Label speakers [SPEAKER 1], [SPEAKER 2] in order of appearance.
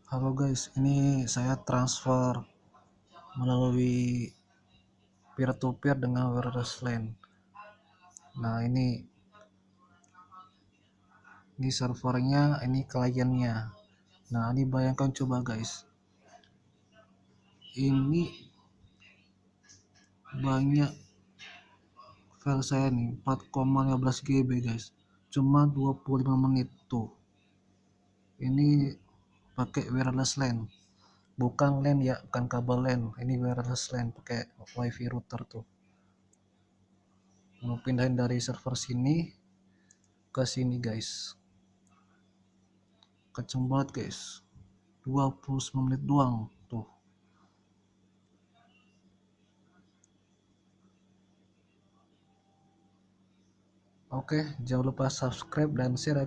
[SPEAKER 1] Halo guys, ini saya transfer melalui peer to peer dengan wireless LAN. Nah, ini servernya, ini kliennya. Nah, ini bayangkan coba guys. Ini banyak file saya nih, 4,15 GB guys. Cuma 25 menit tuh. Ini pakai wireless LAN. Bukan LAN ya, bukan kabel LAN. Ini wireless LAN pakai WiFi router tuh. Mau pindahin dari server sini ke sini guys. Kenceng banget guys, 29 menit doang tuh. Oke, jangan lupa subscribe dan share ya.